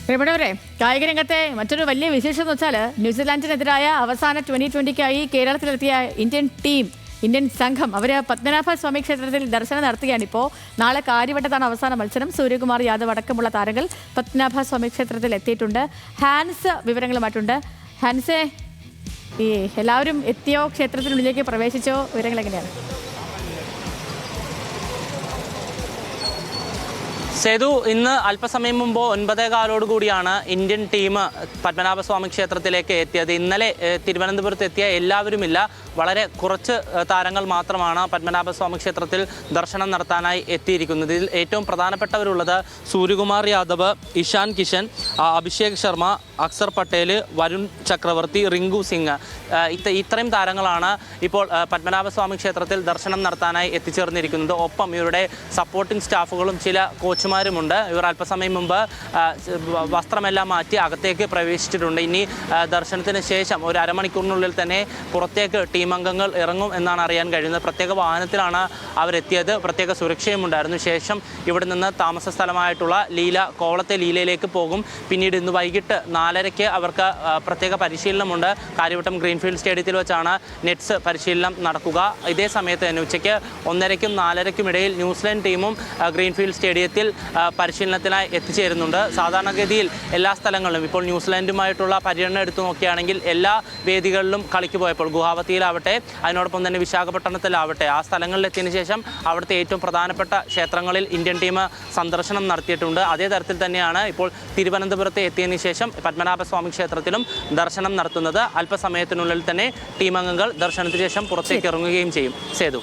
പ്രിയപ്പെട്ടവരെ, കായിക രംഗത്തെ മറ്റൊരു വലിയ വിശേഷം എന്ന് വെച്ചാൽ ന്യൂസിലാൻഡിനെതിരായ അവസാന 2020-ക്കായി കേരളത്തിലെത്തിയ ഇന്ത്യൻ സംഘം അവർ പത്മനാഭ സ്വാമി ക്ഷേത്രത്തിൽ ദർശനം നടത്തുകയാണ്. ഇപ്പോൾ നാളെ കാര്യവട്ടത്താണ് അവസാന മത്സരം. സൂര്യകുമാർ യാദവ് അടക്കമുള്ള താരങ്ങൾ പത്മനാഭ സ്വാമി ക്ഷേത്രത്തിൽ എത്തിയിട്ടുണ്ട്. ഹാൻസ് വിവരങ്ങളുമായിട്ടുണ്ട്. ഹാൻസെ, ഈ എല്ലാവരും എത്തിയോ? ക്ഷേത്രത്തിനുള്ളിലേക്ക് പ്രവേശിച്ചോ? വിവരങ്ങൾ എങ്ങനെയാണ്? സേതു, ഇന്ന് അല്പസമയം മുമ്പ് 9:15 കൂടിയാണ് ഇന്ത്യൻ ടീം പത്മനാഭസ്വാമി ക്ഷേത്രത്തിലേക്ക് എത്തിയത്. ഇന്നലെ തിരുവനന്തപുരത്ത് എത്തിയ എല്ലാവരുമില്ല, വളരെ കുറച്ച് താരങ്ങൾ മാത്രമാണ് പത്മനാഭസ്വാമി ക്ഷേത്രത്തിൽ ദർശനം നടത്താനായി എത്തിയിരിക്കുന്നത്. ഇതിൽ ഏറ്റവും പ്രധാനപ്പെട്ടവരുള്ളത് സൂര്യകുമാർ യാദവ്, ഇഷാൻ കിഷൻ, അഭിഷേക് ശർമ്മ, അക്സർ പട്ടേൽ, വരുൺ ചക്രവർത്തി, റിങ്കു സിംഗ്, ഇത്രയും താരങ്ങളാണ് ഇപ്പോൾ പത്മനാഭസ്വാമി ക്ഷേത്രത്തിൽ ദർശനം നടത്താനായി എത്തിച്ചേർന്നിരിക്കുന്നത്. ഒപ്പം ഇവരുടെ സപ്പോർട്ടിംഗ് സ്റ്റാഫുകളും ചില കോച്ചുമാരുമുണ്ട്. ഇവർ അല്പസമയം മുമ്പ് വസ്ത്രമെല്ലാം മാറ്റി അകത്തേക്ക് പ്രവേശിച്ചിട്ടുണ്ട്. ഇനി ദർശനത്തിന് ശേഷം ഒരു അരമണിക്കൂറിനുള്ളിൽ തന്നെ പുറത്തേക്ക് ടീം അംഗങ്ങൾ ഇറങ്ങും എന്നാണ് അറിയാൻ കഴിയുന്നത്. പ്രത്യേക വാഹനത്തിലാണ് അവരെത്തിയത്. പ്രത്യേക സുരക്ഷയും ഉണ്ടായിരുന്നു. ശേഷം ഇവിടെ നിന്ന് താമസ സ്ഥലമായിട്ടുള്ള കോവളത്തെ ലീലയിലേക്ക് പോകും. പിന്നീട് ഇന്ന് വൈകിട്ട് 4:30 അവർക്ക് പ്രത്യേക പരിശീലനമുണ്ട്. കാര്യവട്ടം ഗ്രീൻഫീൽഡ് സ്റ്റേഡിയത്തിൽ വെച്ചാണ് നെറ്റ്സ് പരിശീലനം നടക്കുക. ഇതേ സമയത്ത് തന്നെ ഉച്ചയ്ക്ക് 1:30-ക്കും 4:30-ക്കും ഇടയിൽ ന്യൂസിലാൻഡ് ടീമും ഗ്രീൻഫീൽഡ് സ്റ്റേഡിയത്തിൽ പരിശീലനത്തിനായി എത്തിച്ചേരുന്നുണ്ട്. സാധാരണഗതിയിൽ എല്ലാ സ്ഥലങ്ങളിലും ഇപ്പോൾ ന്യൂസിലാൻഡുമായിട്ടുള്ള പര്യടനം എടുത്തു നോക്കുകയാണെങ്കിൽ എല്ലാ വേദികളിലും കളിക്ക് പോയപ്പോൾ ഗുവാഹത്തിയിലാവട്ടെ, അതിനോടൊപ്പം തന്നെ വിശാഖപട്ടണത്തിലാവട്ടെ, ആ സ്ഥലങ്ങളിൽ എത്തിയതിനു ശേഷം അവിടുത്തെ ഏറ്റവും പ്രധാനപ്പെട്ട ക്ഷേത്രങ്ങളിൽ ഇന്ത്യൻ ടീം സന്ദർശനം നടത്തിയിട്ടുണ്ട്. അതേ തരത്തിൽ തന്നെയാണ് ഇപ്പോൾ തിരുവനന്തപുരത്ത് എത്തിയതിനു ശേഷം പത്മനാഭസ്വാമി ക്ഷേത്രത്തിലും ദർശനം നടത്തുന്നത്. അല്പസമയത്തിനുള്ളിൽ തന്നെ ടീം അംഗങ്ങൾ ദർശനത്തിന് ശേഷം പുറത്തേക്ക് ഇറങ്ങുകയും ചെയ്യും. സേതു.